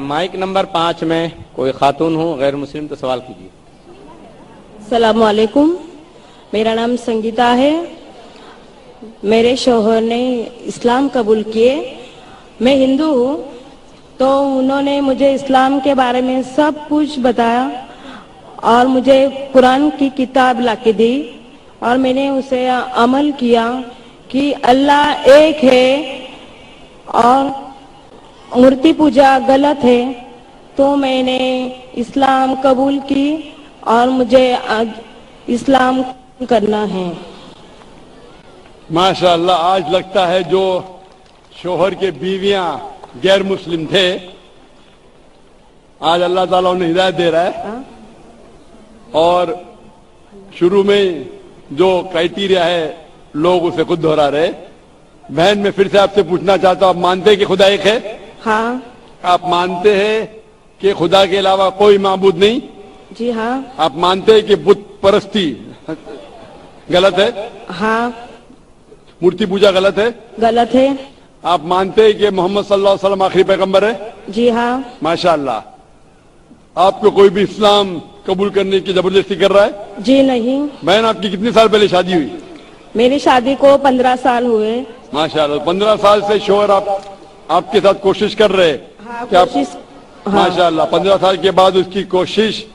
Mic number 5 में कोई खातून हो गैर मुस्लिम तो सवाल कीजिए। अस्सलाम वालेकुम, मेरा नाम संगीता है। मेरे शौहर ने इस्लाम कबूल किए। मैं हिंदू हूँ, तो उन्होंने मुझे इस्लाम के बारे में सब कुछ बताया और मुझे कुरान की किताब लाके दी और मैंने उसे अमल किया कि अल्लाह एक है और मूर्ति पूजा गलत है। तो मैंने इस्लाम कबूल की और मुझे इस्लाम करना है। माशाअल्लाह, आज लगता है जो शोहर के बीवियां गैर मुस्लिम थे, आज अल्लाह ताला उन्हें हिदायत दे रहा है। और शुरू में जो क्राइटेरिया है लोग उसे खुद दोहरा रहे। बहन, मैं फिर से आपसे पूछना चाहता हूं, आप मानते हैं कि खुदा एक है? हाँ। आप मानते हैं कि खुदा के अलावा कोई माबूद नहीं? जी हाँ। आप मानते हैं कि बुत परस्ती गलत है? हाँ। मूर्ति पूजा गलत है? गलत है। आप मानते हैं कि मोहम्मद सल्लल्लाहु अलैहि वसल्लम आखिरी पैगंबर है? जी हाँ। माशाअल्लाह। आपको कोई भी इस्लाम कबूल करने की जबरदस्ती कर रहा है? जी नहीं। बहन, आपकी कितने साल पहले शादी हुई? मेरी शादी को 15 साल हुए। माशाअल्लाह, 15 साल से शोहर आपके साथ कोशिश कर रहे हैं। हाँ, कि आप कोशिश। हाँ। माशाअल्लाह 15 साल के बाद उसकी कोशिश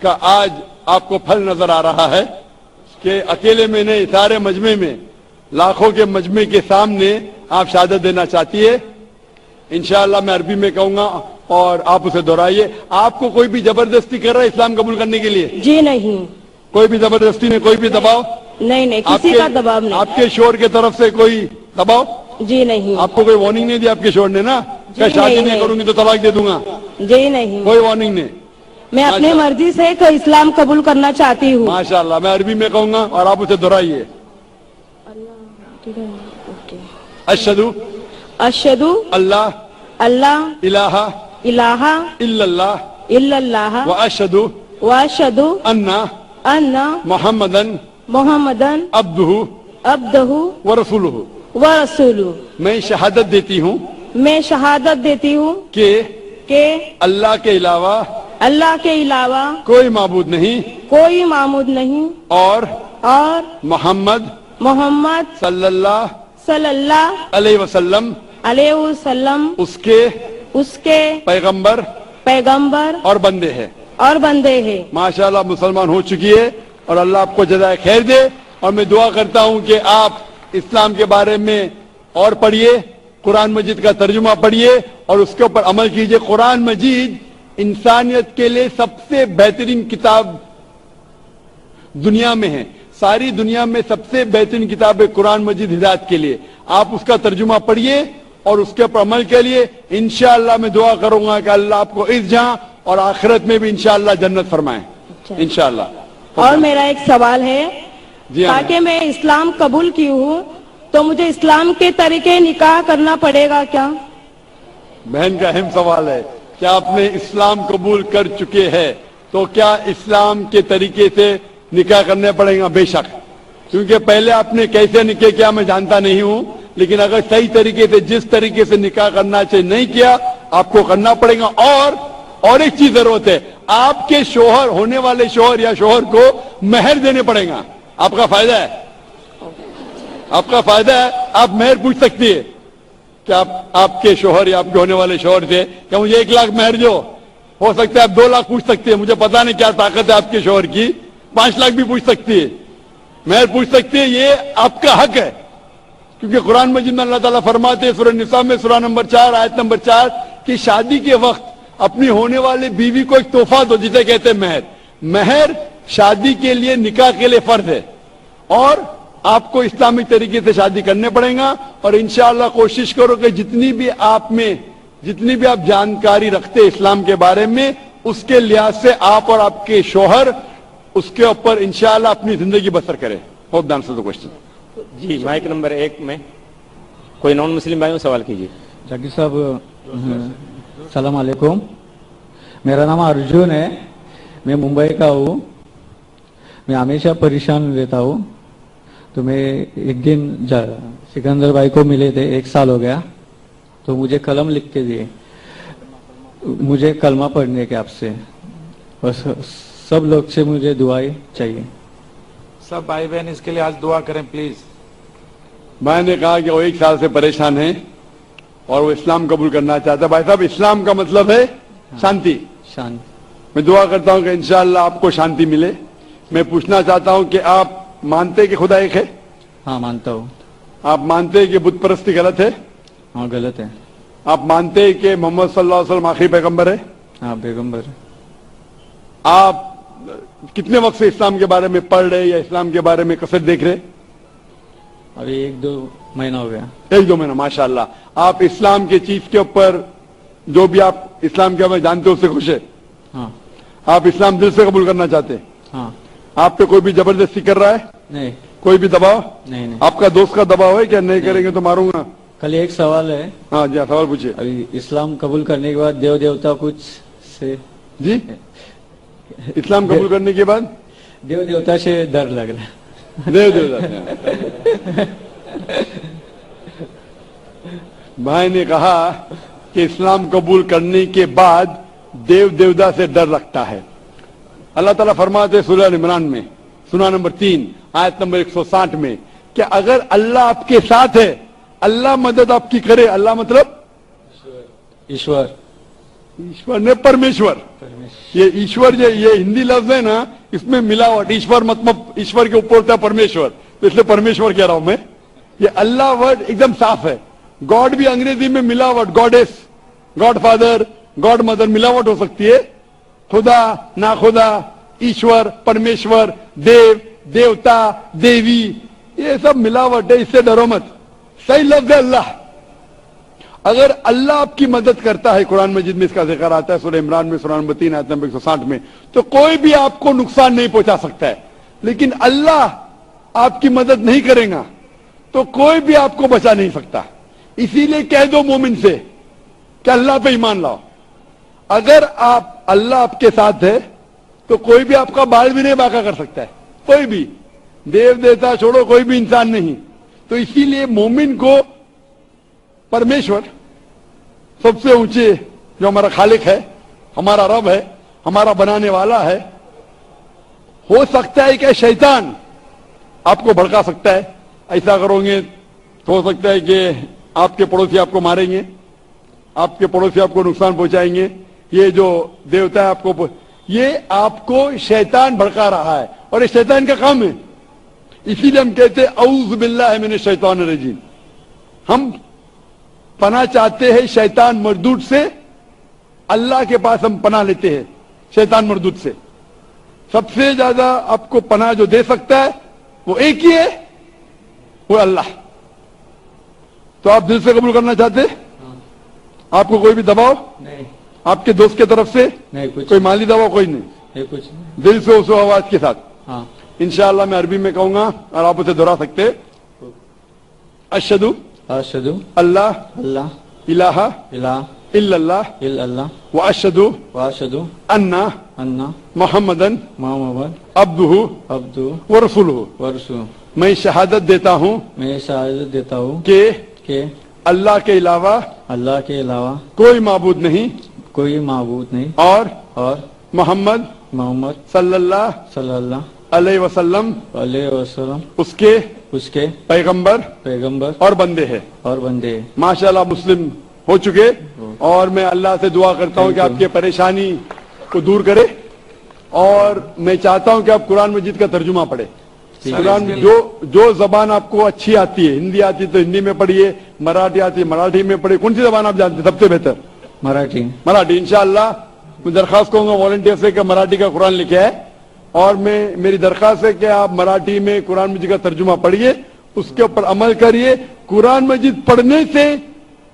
का आज आपको फल नजर आ रहा है कि अकेले में नहीं, सारे मजमे में, लाखों के मजमे के सामने आप शहादत देना चाहती है। इंशाअल्लाह मैं अरबी में कहूंगा और आप उसे दोहराइए। आपको कोई भी जबरदस्ती कर रहा है इस्लाम कबूल करने के लिए? जी नहीं। कोई भी जबरदस्ती नहीं, कोई भी दबाव नहीं नहीं, किसी का दबाव नहीं। आपके शोहर की तरफ से कोई दबाव? जी नहीं। आपको कोई वार्निंग नहीं दी आपके शोहर ने ना, क्या शादी नहीं करूंगी तो तलाक दे दूंगा? जी नहीं। कोई वार्निंग नहीं। मैं अपनी मर्जी से इस्लाम कबूल करना चाहती हूँ। माशाअल्लाह, मैं अरबी में कहूंगा और आप उसे दोहराइए। अशहदु अशहदु अल्लाह अल्लाह इलाहा इलाहा इल्लल्लाह इल्लल्लाह व अशहदु अन्ना अन्ना मुहम्मदन मोहम्मदन अब्दुहु अब्दहु व रसूलुहु। व रसूलु। मैं शहादत देती हूँ मैं शहादत देती हूँ कि अल्लाह के अलावा कोई माबूद नहीं मामूद नहीं और मोहम्मद सल्लल्लाहु अलैहि वसल्लम उसके पैगंबर और बंदे हैं। माशाअल्लाह, मुसलमान हो चुकी है और अल्लाह आपको जज़ाए खैर दे। और मैं दुआ करता हूं कि आप इस्लाम के बारे में और पढ़िए, कुरान मजीद का तर्जुमा पढ़िए और उसके ऊपर अमल कीजिए। कुरान मजीद इंसानियत के लिए सबसे बेहतरीन किताब दुनिया में है। सारी दुनिया में सबसे बेहतरीन किताब है कुरान मजीद हिदायत के लिए। आप उसका तर्जुमा पढ़िए और उसके ऊपर अमल के लिए इंशाअल्लाह मैं दुआ करूंगा कि अल्लाह आपको इस जहां और आखिरत में भी इंशाअल्लाह जन्नत फरमाए इंशाअल्लाह। और मेरा एक सवाल है, जी हाँ, ताकि मैं इस्लाम कबूल की हूँ तो मुझे इस्लाम के तरीके निकाह करना पड़ेगा क्या? बहन का अहम सवाल है, क्या आपने इस्लाम कबूल कर चुके हैं तो क्या इस्लाम के तरीके से निकाह करने पड़ेगा? बेशक, क्योंकि पहले आपने कैसे निकाह किया मैं जानता नहीं हूं, लेकिन अगर सही तरीके से, जिस तरीके से निकाह करना चाहिए नहीं किया, आपको करना पड़ेगा। और एक चीज जरूरत है, आपके शोहर, होने वाले शोहर या शोहर को महर देने पड़ेगा। आपका फायदा है, आप महर पूछ सकती है कि आपके शोहर या आपके होने वाले शोहर से क्या मुझे 1 लाख महर दो, हो सकता है आप 2 लाख पूछ सकते हैं, मुझे पता नहीं क्या ताकत है आपके शोहर की, 5 लाख भी पूछ सकती है, महर पूछ सकती है, ये आपका हक है। क्योंकि कुरान मजीद में अल्लाह ताला फरमाते हैं सूरह निसा में सूरह नंबर 4 आयत नंबर 4 कि शादी के वक्त अपनी होने वाली बीवी को एक तोहफा दो, जिसे कहते हैं महर। महर शादी के लिए, निकाह के लिए फर्ज है और आपको इस्लामिक तरीके से शादी करने पड़ेगा। और इंशाअल्लाह कोशिश करो कि जितनी भी आप जानकारी रखते हैं इस्लाम के बारे में, उसके लिहाज से आप और आपके शोहर उसके ऊपर इंशाअल्लाह अपनी जिंदगी बसर करें। Hope the answer the question. जी, माइक नंबर 1 में कोई नॉन मुस्लिम भाई सवाल कीजिए। जाकिर साहब, सलाम अलैकुम, मेरा नाम अर्जुन है, मैं मुंबई का हूँ। मैं हमेशा परेशान रहता हूँ, तो मैं एक दिन सिकंदर भाई को मिले थे, 1 साल हो गया, तो मुझे कलम लिख के दिए, मुझे कलमा पढ़ने के आपसे, और सब लोग से मुझे दुआएं चाहिए। सब भाई बहन इसके लिए आज दुआ करें प्लीज। भाई ने कहा कि वो 1 साल से परेशान है और वो इस्लाम कबूल करना चाहता है। भाई साहब, इस्लाम का मतलब है शांति। शांति। मैं दुआ करता हूं कि इंशाअल्लाह आपको शांति मिले। मैं पूछना चाहता हूं कि आप मानते हैं कि खुदा एक है? हाँ, मानता हूँ। आप मानते हैं कि बुत परस्ती गलत है? हाँ, गलत है। आप मानते हैं कि मोहम्मद सल्लल्लाहु अलैहि वसल्लम आखिरी पैगंबर है? हाँ, पैगंबर। आप कितने वक्त से इस्लाम के बारे में पढ़ रहे या इस्लाम के बारे में कसर देख रहे? अभी 1-2 महीना हो गया। 1-2 महीना, माशाअल्लाह। आप इस्लाम के चीज के ऊपर जो भी आप इस्लाम के बारे में जानते हो उससे खुश है? हाँ। आप इस्लाम दिल से कबूल करना चाहते हैं? हाँ। आप पे कोई भी जबरदस्ती कर रहा है? नहीं। कोई भी दबाव? नहीं। आपका दोस्त का दबाव है क्या? नहीं करेंगे तो मारूंगा? कल एक सवाल है। हाँ जी, सवाल पूछिए। अभी इस्लाम कबूल करने के बाद देव देवता कुछ से जी, इस्लाम कबूल करने के बाद देव देवता से डर लग रहा है। देव देवता भाई ने कहा कि इस्लाम कबूल करने के बाद देव देवता से डर लगता है। अल्लाह ताला फरमाते हैं सूरह इमरान में, सूरा नंबर 3 आयत नंबर 160 में, कि अगर अल्लाह आपके साथ है, अल्लाह मदद आपकी करे। अल्लाह मतलब ईश्वर। ईश्वर ने परमेश्वर। ये ईश्वर ये हिंदी लफ्ज है ना, इसमें मिलावट। ईश्वर मतलब ईश्वर के ऊपर होता है परमेश्वर, तो इसलिए परमेश्वर कह रहा हूं मैं। ये अल्लाह वर्ड एकदम साफ है। गॉड भी अंग्रेजी में मिलावट, goddess, God father, God mother मिलावट हो सकती है। खुदा, ना खुदा, ईश्वर, परमेश्वर, देव, देवता, देवी, ये सब मिलावट है, इससे डरो मत। सही लफ्ज है अल्लाह। अगर अल्लाह आपकी मदद करता है, कुरान मजीद में इसका जिक्र आता है सूरह इमरान में सूरा नंबर 3 आयत नंबर 160 में, तो कोई भी आपको नुकसान नहीं पहुंचा सकता है। लेकिन अल्लाह आपकी मदद नहीं करेगा तो कोई भी आपको बचा नहीं सकता। इसीलिए कह दो मोमिन से कि अल्लाह पे ईमान लाओ। अगर आप अल्लाह आपके साथ है तो कोई भी आपका बाल भी नहीं बांका कर सकता है, कोई भी, देव देवता छोड़ो, कोई भी इंसान नहीं। तो इसीलिए मोमिन को परमेश्वर सबसे ऊंचे, जो हमारा खालिक है, हमारा रब है, हमारा बनाने वाला है। हो सकता है कि शैतान आपको भड़का सकता है, ऐसा करोगे तो हो सकता है कि आपके पड़ोसी आपको मारेंगे, आपके पड़ोसी आपको नुकसान पहुंचाएंगे। ये जो देवता है आपको, ये आपको शैतान भड़का रहा है और ये शैतान का काम है। इसीलिए हम कहते हैं औज़ु बिल्लाहि मिनश शैतानिर रजीम। हम पनाह चाहते हैं शैतान मरदूद से, अल्लाह के पास हम पनाह लेते हैं शैतान मरदूद से। सबसे ज्यादा आपको पनाह जो दे सकता है वो एक ही है, वो अल्लाह। तो आप दिल से कबूल करना चाहते? आपको कोई भी दबाव नहीं। आपके दोस्त की तरफ से नहीं, कुछ कोई माली दबाव कोई नहीं, ये कुछ नहीं। दिल से उस आवाज के साथ। हाँ। इंशाअल्लाह मैं अरबी में कहूंगा और आप उसे दोहरा सकते। अशहदु अशहदु अल्लाह अल्लाह इलाहा इलाहा इल्लल्लाह इल्लल्लाह व अशहदु व अशहदु अन्ना अन्ना मुहम्मदन मुहम्मद अब्दुहु अब्दु व रसूलुहु। व रसूलुहु। मैं शहादत देता हूं मैं शहादत देता हूँ कि अल्लाह के अलावा कोई माबूद नहीं कोई माबूद नहीं और मोहम्मद मोहम्मद सल्लल्लाहु अलैहि वसल्लम उसके पैगंबर और बंदे हैं। माशाल्लाह मुस्लिम हो चुके। और मैं अल्लाह से दुआ करता हूं कि आपकी परेशानी को दूर करे। और मैं चाहता हूं कि आप कुरान मजीद का तर्जुमा पढ़े। कुरान जो जबान आपको अच्छी आती है, हिंदी आती है तो हिंदी में पढ़िए, मराठी आती है मराठी में पढ़िए। कौन सी जबान आप जानते हैं सबसे बेहतर? मराठी। इंशाअल्लाह मैं दरखास्त करूंगा वॉलंटियर से कि मराठी का कुरान लिखे है, और मेरी दरखास्त है कि आप मराठी में कुरान मजीद का तर्जुमा पढ़िए, उसके ऊपर अमल करिए। कुरान मजीद पढ़ने से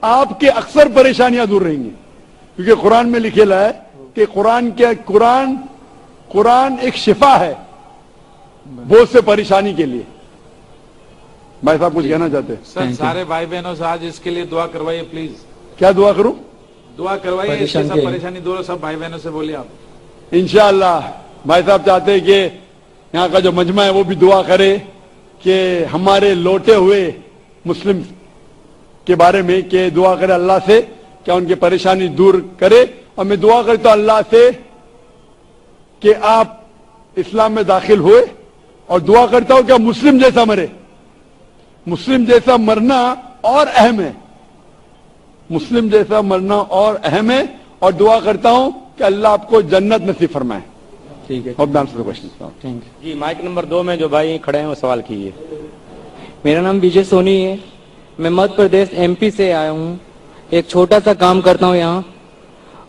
आपके अक्सर परेशानियां दूर रहेंगी, क्योंकि कुरान में लिखेला है कि कुरान एक शिफा है बहुत से परेशानी के लिए। भाई साहब कुछ कहना चाहते हैं? सर सारे भाई बहनों से आज इसके लिए दुआ करवाइए प्लीज। क्या दुआ करूं? दुआ करवाइए, इसके सब परेशानी दूर। सब भाई बहनों से बोलिए आप। इंशाअल्लाह भाई साहब चाहते हैं कि यहाँ का जो मजमा है वो भी दुआ करे कि हमारे लौटे हुए मुस्लिम کے بارے میں کہ دعا کرے اللہ سے کہ ان کی پریشانی دور کرے, اور میں دعا کرتا ہوں اللہ سے کہ آپ اسلام میں داخل ہوئے, اور دعا کرتا ہوں کہ آپ مسلم جیسا مرے. مسلم جیسا مرنا اور اہم ہے, مسلم جیسا مرنا اور اہم ہے, اور دعا کرتا ہوں کہ اللہ آپ کو جنت نصیب فرمائے. ٹھیک ہے, اور آنسر کوشچن. Thank you. جی مائک نمبر 2 میں جو بھائی کھڑے ہیں وہ سوال کیجیے. میرا نام وجے سونی ہے, میں مدھیہ پردیش ایم پی سے آیا ہوں. ایک چھوٹا سا کام کرتا ہوں یہاں,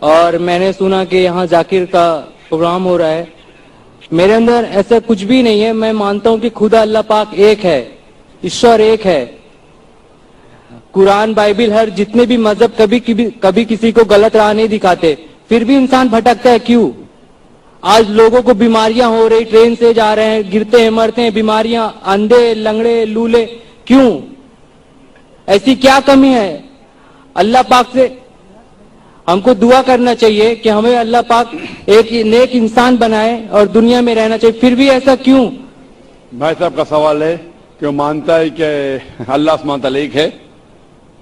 اور میں نے سنا کہ یہاں ذاکر کا پروگرام ہو رہا ہے. میرے اندر ایسا کچھ بھی نہیں ہے, میں مانتا ہوں کہ خدا اللہ پاک ایک ہے, ایشور ایک ہے. قرآن بائبل ہر جتنے بھی مذہب کبھی کسی کو غلط راہ نہیں دکھاتے, پھر بھی انسان بھٹکتا ہے. کیوں؟ آج لوگوں کو بیماریاں ہو رہی, ٹرین سے جا رہے ہیں, گرتے ہیں, مرتے ہیں, بیماریاں, اندھے لنگڑے لولے, کیوں؟ ایسی کیا کمی ہے؟ اللہ پاک سے ہم کو دعا کرنا چاہیے کہ ہمیں اللہ پاک ایک نیک انسان بنائے اور دنیا میں رہنا چاہیے, پھر بھی ایسا کیوں؟ بھائی صاحب کا سوال ہے کہ وہ مانتا ہے کہ اللہ سبحانہ و تعالیٰ ایک ہے,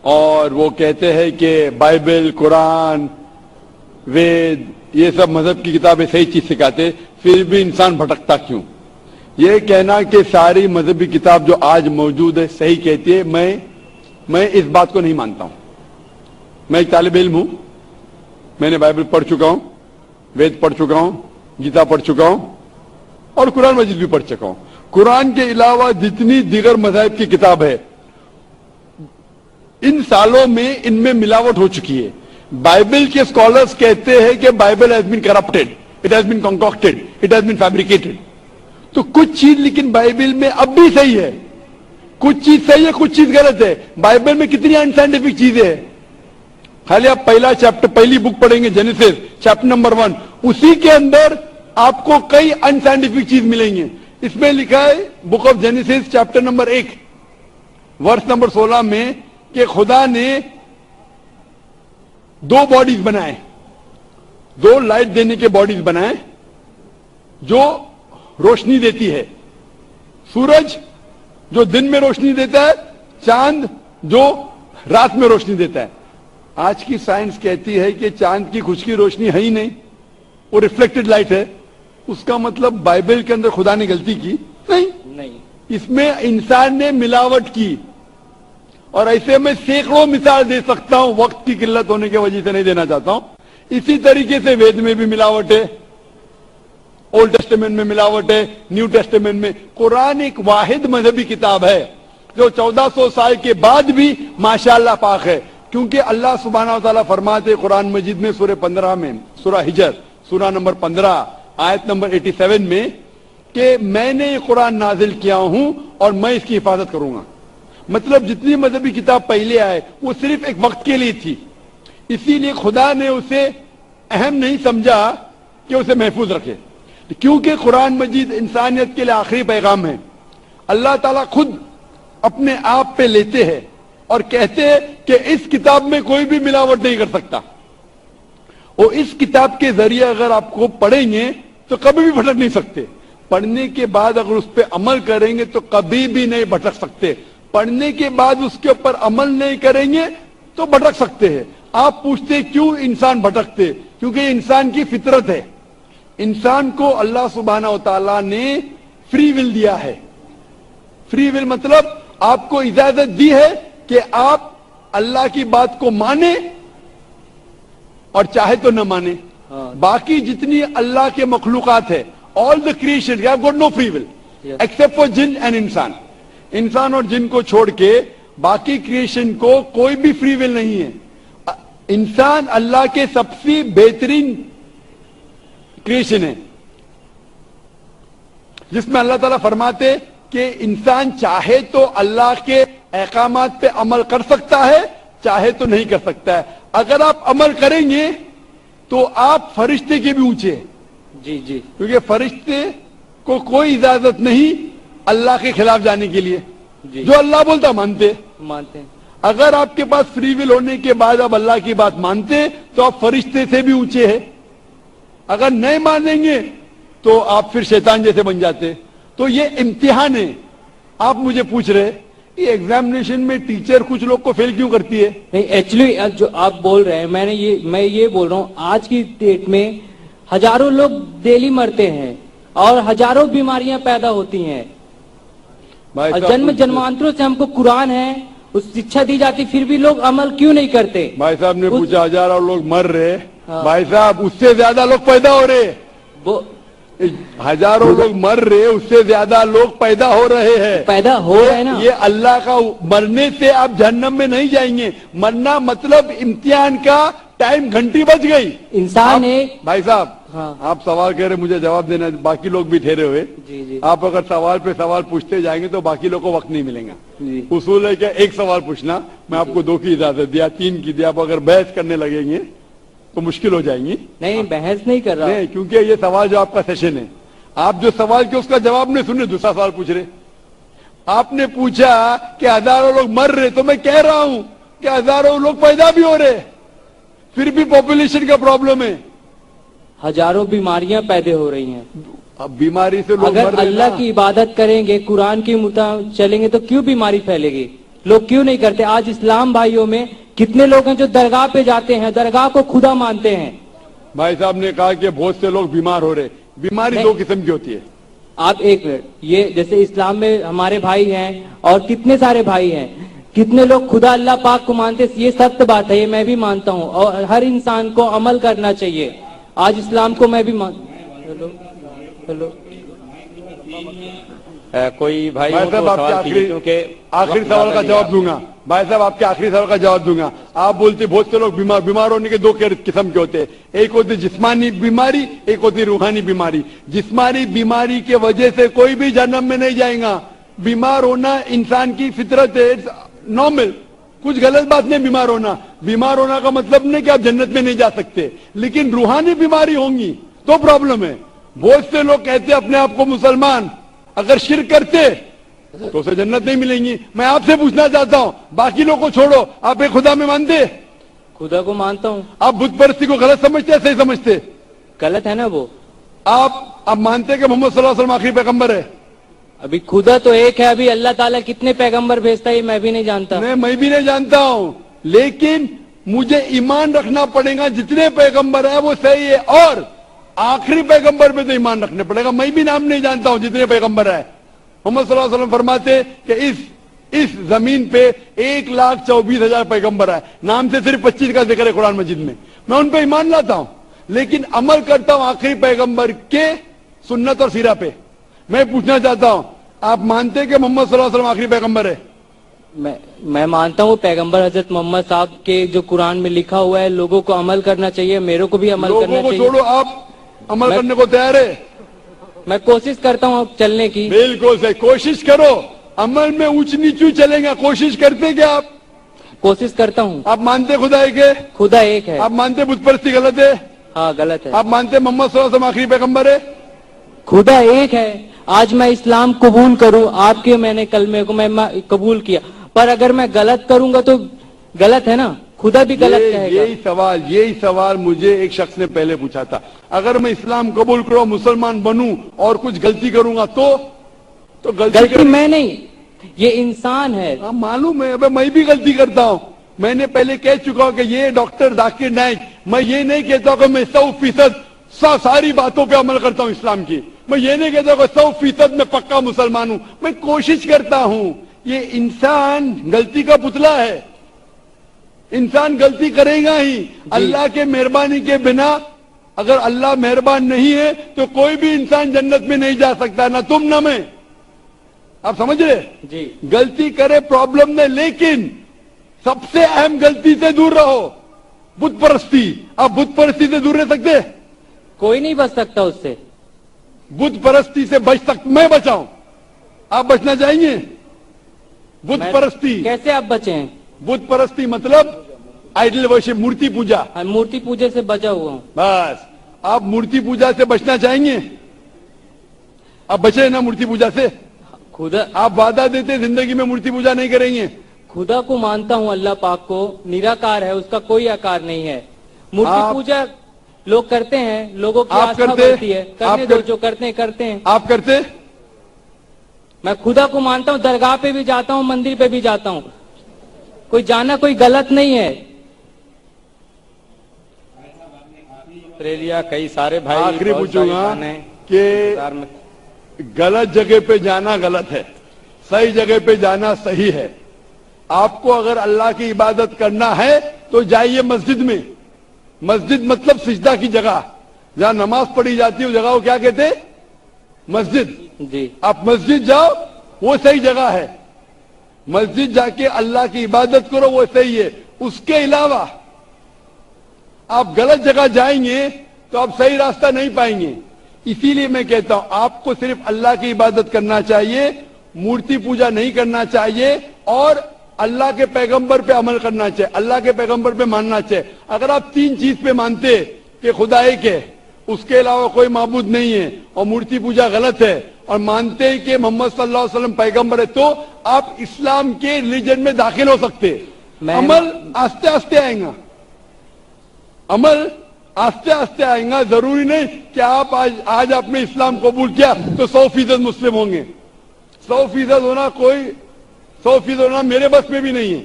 اور وہ کہتے ہیں کہ بائبل, قرآن, وید, یہ سب مذہب کی کتابیں صحیح چیز سکھاتے, پھر بھی انسان بھٹکتا کیوں؟ یہ کہنا کہ ساری مذہبی کتاب جو آج موجود ہے صحیح کہتی ہے, میں اس بات کو نہیں مانتا ہوں. میں ایک طالب علم ہوں, میں نے بائبل پڑھ چکا ہوں, وید پڑھ چکا ہوں, گیتا پڑھ چکا ہوں, اور قرآن مجید بھی پڑھ چکا ہوں. قرآن کے علاوہ جتنی دیگر مذاہب کی کتاب ہے, ان سالوں میں ان میں ملاوٹ ہو چکی ہے. بائبل کے اسکالرز کہتے ہیں کہ Bible has been corrupted, it has been concocted, it has been fabricated. تو کچھ چیز لیکن بائبل میں اب بھی صحیح ہے, کچھ چیز صحیح ہے, کچھ چیز غلط ہے. بائبل میں کتنی انسائنٹیفک چیزیں ہیں. خالی آپ پہلا چیپٹر, پہلی بک پڑھیں گے جینیسس چیپٹر نمبر 1, اسی کے اندر آپ کو کئی انسائنٹیفک چیز ملیں گے. اس میں لکھا ہے book of Genesis chapter number 1 verse number 16 میں کہ خدا نے 2 باڈیز بنائے, 2 لائٹ دینے کے باڈیز بنائے جو روشنی دیتی ہے. سورج جو دن میں روشنی دیتا ہے, چاند جو رات میں روشنی دیتا ہے. آج کی سائنس کہتی ہے کہ چاند کی خشکی روشنی ہے ہی نہیں, وہ ریفلیکٹڈ لائٹ ہے. اس کا مطلب بائبل کے اندر خدا نے غلطی کی نہیں, اس میں انسان نے ملاوٹ کی. اور ایسے میں سینکڑوں مثال دے سکتا ہوں, وقت کی قلت ہونے کی وجہ سے نہیں دینا چاہتا ہوں. اسی طریقے سے وید میں بھی ملاوٹ ہے, اولڈ ٹیسٹمنٹ میں ملاوٹ ہے, نیو ٹیسٹمنٹ میں. قرآن ایک واحد مذہبی کتاب ہے جو 1400 سال کے بعد بھی ماشاءاللہ پاک ہے, کیونکہ اللہ سبحانہ و تعالیٰ فرماتے قرآن مجید میں سورہ 15 میں, سورہ ہجر سورہ نمبر 15 آیت نمبر 87 میں کہ میں نے یہ قرآن نازل کیا ہوں اور میں اس کی حفاظت کروں گا. مطلب جتنی مذہبی کتاب پہلے آئے وہ صرف ایک وقت کے لیے تھی, اسی لیے خدا نے اسے اہم نہیں سمجھا کہ اسے محفوظ رکھے, کیونکہ قرآن مجید انسانیت کے لیے آخری پیغام ہے. اللہ تعالیٰ خود اپنے آپ پہ لیتے ہیں اور کہتے ہیں کہ اس کتاب میں کوئی بھی ملاوٹ نہیں کر سکتا. اور اس کتاب کے ذریعے اگر آپ کو پڑھیں گے تو کبھی بھی بھٹک نہیں سکتے. پڑھنے کے بعد اگر اس پہ عمل کریں گے تو کبھی بھی نہیں بھٹک سکتے. پڑھنے کے بعد اس کے اوپر عمل نہیں کریں گے تو بھٹک سکتے ہیں. آپ پوچھتے کیوں انسان بھٹکتے؟ کیونکہ یہ انسان کی فطرت ہے. انسان کو اللہ سبحانہ و تعالیٰ نے فری ول دیا ہے. فری ول مطلب آپ کو اجازت دی ہے کہ آپ اللہ کی بات کو مانیں اور چاہے تو نہ مانیں. باقی جتنی اللہ کے مخلوقات ہے, all the creation, you have got no free will except for jinn and انسان. انسان اور جن کو چھوڑ کے باقی کریشن کو کوئی بھی فری ول نہیں ہے. انسان اللہ کے سب سے بہترین کریشن ہے, جس میں اللہ تعالیٰ فرماتے کہ انسان چاہے تو اللہ کے احکامات پہ عمل کر سکتا ہے, چاہے تو نہیں کر سکتا ہے. اگر آپ عمل کریں گے تو آپ فرشتے کے بھی اونچے ہیں. جی جی, کیونکہ فرشتے کو کوئی اجازت نہیں اللہ کے خلاف جانے کے لیے. جو اللہ بولتا مانتے مانتے ہیں. اگر آپ کے پاس فری ول ہونے کے بعد آپ اللہ کی بات مانتے تو آپ فرشتے سے بھی اونچے ہیں. اگر نہیں مانیں گے تو آپ پھر شیطان جیسے بن جاتے. تو یہ امتحان ہے. آپ مجھے پوچھ رہے ये एग्जामिनेशन में टीचर कुछ लोग को फेल क्यों करती है? नहीं, एक्चुअली जो आप बोल रहे हैं, मैं ये बोल रहा हूँ, आज की डेट में हजारों लोग डेली मरते हैं और हजारों बीमारियां पैदा होती हैं। भाई और साहब, जन्मांतरों से हमको कुरान है, उस शिक्षा दी जाती, फिर भी लोग अमल क्यों नहीं करते? भाई साहब ने उस- पूछा हजारों लोग मर रहे, हाँ। भाई साहब उससे ज्यादा लोग पैदा हो रहे, वो हजारों लोग मर रहे, उससे ज्यादा लोग पैदा हो रहे हैं। पैदा हो रहे हैं ना। ये अल्लाह का, मरने से आप जहन्नम में नहीं जाएंगे। मरना मतलब इम्तिहान का टाइम, घंटी बज गई। इंसान एक भाई साहब, हाँ। आप सवाल कह रहे, मुझे जवाब देना, बाकी लोग भी ठहरे हुए। जी जी आप अगर सवाल पे सवाल पूछते जाएंगे तो बाकी लोग को वक्त नहीं मिलेगा। जी उसूल है क्या, एक सवाल पूछना, मैं आपको 2 की इजाजत दिया, 3 की दिया। आप अगर बहस करने लगेंगे तो मुश्किल हो जाएंगी। नहीं, बहस नहीं कर रहा। नहीं, क्योंकि ये सवाल जो आपका सेशन है, आप जो सवाल के उसका जवाब नहीं सुन रहे, दूसरा सवाल पूछ रहे। आपने पूछा कि हजारों लोग मर रहे, तो मैं कह रहा हूं कि हजारों लोग पैदा भी हो रहे, फिर भी पॉपुलेशन का प्रॉब्लम है। हजारों बीमारियां पैदा हो रही हैं। अब बीमारी से लोग मर अगर रहे अल्लाह ना। की इबादत करेंगे, कुरान के मुताबिक चलेंगे, तो क्यों बीमारी फैलेगी? लोग क्यों नहीं करते? आज इस्लाम भाइयों में कितने लोग हैं जो दरगाह पे जाते हैं, दरगाह को खुदा मानते हैं। भाई साहब ने कहा कि बहुत से लोग बीमार हो रहे। बीमारी नहीं। 2 किस्म की होती है। आप एक मिनट, ये जैसे इस्लाम में हमारे भाई हैं और कितने सारे भाई हैं, कितने लोग खुदा अल्लाह पाक को मानते हैं, ये सत्य बात है, ये मैं भी मानता हूँ और हर इंसान को अमल करना चाहिए। आज इस्लाम को मैं भी हेलो हेलो कोई भाई भाई हो साहब तो आपके सवाल कीजिए, क्योंकि आखिरी वक्त सवाल ज्यादा का नहीं जवाब है। दूंगा। भाई साहब आपके आखिरी सवाल का जवाब दूंगा। आप बोलते बहुत से लोग बीमार होने के 2 किस्म के होते हैं। एक होती जिस्मानी बीमारी, एक होती रूहानी बीमारी। जिस्मानी बीमारी के वजह से कोई भी जन्म में नहीं जाएगा। बीमार होना इंसान की फितरत है, नॉर्मल, कुछ गलत बात नहीं। बीमार होना का मतलब नहीं कि आप जन्नत में नहीं जा सकते, लेकिन रूहानी बीमारी होंगी तो प्रॉब्लम है। बहुत से लोग कहते हैं अपने आप को मुसलमान, अगर शिर्क करते तो उसे जन्नत नहीं मिलेंगी। मैं आपसे पूछना चाहता हूं, बाकी लोग को छोड़ो, आप एक खुदा में मानते? खुदा को मानता हूँ। आप बुत परस्ती को गलत समझते हैं, सही समझते? गलत है ना वो। आप मानते हैं कि मोहम्मद सल्लल्लाहु अलैहि वसल्लम आखिरी पैगंबर है? अभी खुदा तो एक है, अभी अल्लाह ताला कितने पैगंबर भेजता है ये मैं भी नहीं जानता। नहीं, मैं भी नहीं जानता हूं, लेकिन मुझे ईमान रखना पड़ेगा जितने पैगंबर है वो सही है, और आखिरी पैगंबर पे तो ईमान रखने पड़ेगा। मैं भी नाम नहीं जानता हूं जितने पैगंबर है। मोहम्मद सल्लल्लाहु अलैहि वसल्लम फरमाते कि इस जमीन पे 1,24,000 पैगंबर है, नाम से सिर्फ 25 का जिक्र है कुरान मजीद में। मैं उन पे ईमान लाता हूं, लेकिन अमल करता हूं आखिरी पैगंबर के सुन्नत और सीरा पे। मैं पूछना चाहता हूं, आप मानते हैं कि मोहम्मद सल्लल्लाहु अलैहि वसल्लम आखिरी पैगंबर है? मैं मानता हूँ पैगंबर हजरत मोहम्मद साहब के जो कुरान में लिखा हुआ है, लोगों को अमल करना चाहिए, मेरे को भी अमल करना लोगों को चाहिए। छोड़ो, आप अमल मैं- करने को तैयार है? मैं कोशिश करता हूँ चलने की। बिल्कुल सही, कोशिश करो। अमल में ऊंच नीचू चलेगा, कोशिश करते क्या आप? कोशिश करता हूँ। आप मानते खुदा एक है? खुदा एक है। आप मानते बुत परस्ती गलत है? हाँ, गलत है। आप मानते मोहम्मद सल्लल्लाहु अलैहि वसल्लम आखिरी पैगंबर है? खुदा एक है। आज मैं इस्लाम कबूल करूँ, आपके मैंने कलमे को मैं कबूल किया, पर अगर मैं गलत करूंगा तो गलत है ना, खुदा भी गलत कहेगा। यही सवाल मुझे एक शख्स ने पहले पूछा था। अगर मैं इस्लाम कबूल करूं, मुसलमान बनूं और कुछ गलती करूंगा तो गलती मैं नहीं, ये इंसान है। हाँ, मालूम है, अबे मैं भी गलती करता हूं। मैंने पहले कह चुका हूं कि ये डॉक्टर जाकिर नाइक, मैं ये नहीं कहता कि मैं 100% सारी बातों पे अमल करता हूं इस्लाम की। मैं ये नहीं कहता कि 100% में पक्का मुसलमान हूं। मैं कोशिश करता हूं। ये इंसान गलती का पुतला है, इंसान गलती करेगा ही। अल्लाह के मेहरबानी के बिना, अगर अल्लाह मेहरबान नहीं है तो कोई भी इंसान जन्नत में नहीं जा सकता, ना तुम ना मैं। आप समझ रहे? जी, गलती करे प्रॉब्लम नहीं, लेकिन सबसे अहम गलती से दूर रहो, बुत परस्ती। आप बुत परस्ती से दूर रह सकते? कोई नहीं बच सकता उससे। बुत परस्ती से बच सकते, मैं बचाऊं, आप बचना चाहेंगे? बुत परस्ती, कैसे आप बचे हैं? बुत परस्ती मतलब आइडल वर्शिप, मूर्ति पूजा। हम मूर्ति पूजे से बचा हुआ हूँ। बस, आप मूर्ति पूजा से बचना चाहेंगे? आप बचे ना मूर्ति पूजा से? खुदा, आप वादा देते जिंदगी में मूर्ति पूजा नहीं करेंगे? खुदा को मानता हूँ, अल्लाह पाक को, निराकार है, उसका कोई आकार नहीं है। मूर्ति पूजा लोग करते हैं, लोगों की आप आस्था करते? बढ़ती है, करने दो, जो करते हैं करते हैं। आप करते? मैं खुदा को मानता हूँ, दरगाह पे भी जाता हूँ, मंदिर पे भी जाता हूँ, कोई जाना कोई गलत नहीं है। लिया कई सारे भाई आखिरी बहुत सारी पूछूंगा बहनें कि इंतजार में। गलत जगह पे जाना गलत है, सही जगह पे जाना सही है। आपको अगर अल्लाह की इबादत करना है तो जाइए मस्जिद में। मस्जिद मतलब सिजदा की जगह, जहां नमाज पढ़ी जाती है उस जगह को क्या कहते हैं? मस्जिद। जी आप मस्जिद जाओ, वो सही जगह है। मस्जिद जाके अल्लाह की इबादत करो, वो सही है। उसके अलावा आप गलत जगह जाएंगे तो आप सही रास्ता नहीं पाएंगे। इसीलिए मैं कहता हूं आपको सिर्फ अल्लाह की इबादत करना चाहिए, मूर्ति पूजा नहीं करना चाहिए और अल्लाह के पैगंबर पे अमल करना चाहिए, अल्लाह के पैगंबर पे मानना चाहिए। अगर आप तीन चीज पे मानते कि खुदा एक है, उसके अलावा कोई माबूद नहीं है और मूर्ति पूजा गलत है, और मानते हैं कि मोहम्मद सल्लल्लाहु अलैहि वसल्लम पैगंबर है, तो आप इस्लाम के रिलीजन में दाखिल हो सकते हैं। अमल आस्ते आस्ते आएगा, अमल आस्ते आस्ते आएगा। जरूरी नहीं कि आप आज आपने इस्लाम कबूल किया तो 100% मुस्लिम होंगे। 100% होना 100% होना मेरे बस में भी नहीं है।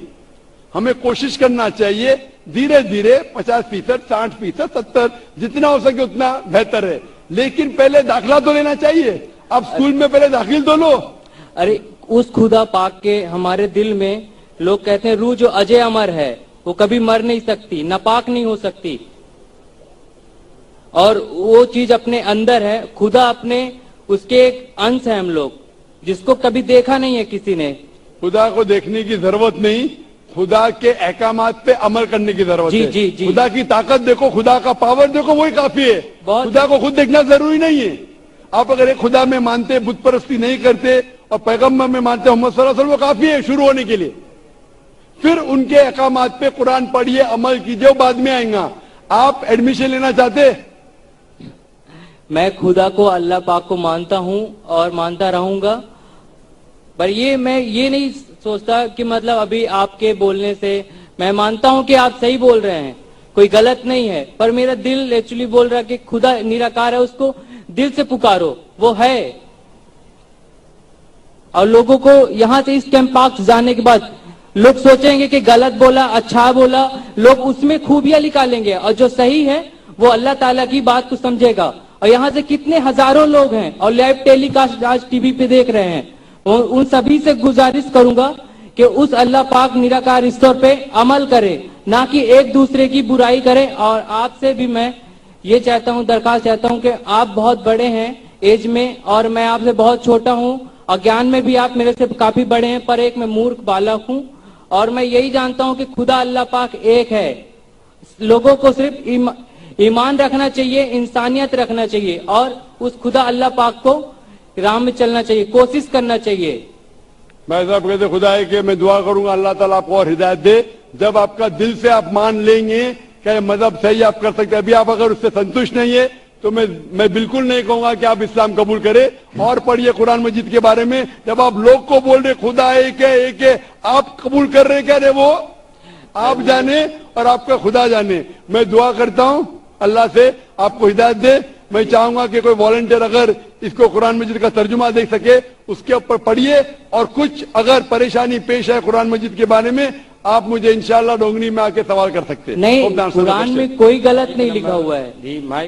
हमें कोशिश करना चाहिए धीरे धीरे 50%, 60%, 70%, जितना हो सके उतना बेहतर है। लेकिन पहले दाखिला तो लेना चाहिए। आप स्कूल में पहले दाखिल तो लो। अरे उस खुदा पाक के हमारे दिल में लोग कहते हैं रूह जो अजय अमर है वो कभी मर नहीं सकती, नापाक नहीं हो सकती, और वो चीज अपने अंदर है। खुदा अपने उसके एक अंश है हम लोग, जिसको कभी देखा नहीं है किसी ने। खुदा को देखने की जरूरत नहीं, खुदा के अहकामात पे अमल करने की जरूरत जी, है। जी, जी। खुदा की ताकत देखो, खुदा का पावर देखो, वही काफी है। बहुत- खुदा को खुद देखना जरूरी नहीं है। आप अगर एक खुदा में मानते, बुत परस्ती नहीं करते और पैगंबर में मानते मोहम्मद सल्लल्लाहु अलैहि वसल्लम, वो काफी है शुरू होने के लिए। फिर उनके अहकामात पे कुरान पढ़िए, अमल कीजिए, वो बाद में आएगा। आप एडमिशन लेना चाहते? मैं खुदा को, अल्लाह पाक को मानता हूँ और मानता रहूंगा, पर मैं ये नहीं सोचता कि मतलब अभी आपके बोलने से मैं मानता हूँ कि आप सही बोल रहे हैं, कोई गलत नहीं है, पर मेरा दिल एक्चुअली बोल रहा है कि खुदा निराकार है, उसको दिल से पुकारो, वो है। और लोगों को यहाँ से इस कैंपस जाने के बाद लोग सोचेंगे कि गलत बोला, अच्छा बोला, लोग उसमें खूबियां निकालेंगे, और जो सही है वो अल्लाह ताला की बात को समझेगा। और यहाँ से कितने हजारों लोग हैं और लाइव टेलीकास्ट आज टीवी पे देख रहे हैं, उन सभी से गुजारिश करूंगा कि उस अल्लाह पाक निराकार ईश्वर पे अमल करें, ना कि एक दूसरे की बुराई करें। और आपसे भी मैं ये चाहता हूँ, दरखास्त चाहता हूँ कि आप बहुत बड़े हैं एज में और मैं आपसे बहुत छोटा हूँ, और ज्ञान में भी आप मेरे से काफी बड़े हैं, पर एक मैं मूर्ख बालक हूँ। और मैं यही जानता हूँ कि खुदा अल्लाह पाक एक है। लोगों को सिर्फ ईमान रखना चाहिए, इंसानियत रखना चाहिए, और उस खुदा अल्लाह पाक को राह में चलना चाहिए, कोशिश करना चाहिए। भाई साहब कहते खुदा है कि मैं दुआ करूंगा अल्लाह ताला आपको और हिदायत दे। जब आपका दिल से आप मान लेंगे कि मजहब सही आप कर सकते हैं, अभी आप अगर उससे संतुष्ट नहीं है तो मैं बिल्कुल नहीं कहूंगा कि आप इस्लाम कबूल करें। और पढ़िए कुरान मजीद के बारे में। जब आप लोग को बोल रहे खुदा एक है, आप कबूल कर रहे क्या? वो आप जाने और आपका खुदा जाने। मैं दुआ करता हूं अल्लाह से आपको हिदायत दे। मैं चाहूंगा कि कोई वॉलंटियर अगर इसको कुरान मजीद का तर्जुमा दे सके, उसके ऊपर पढ़िए, और कुछ अगर परेशानी पेश है कुरान मजीद के बारे में, आप मुझे इंशाअल्लाह डोंगरी में आके सवाल कर सकते हैं। नहीं, कुरान में कोई गलत नहीं लिखा हुआ है। जी माइक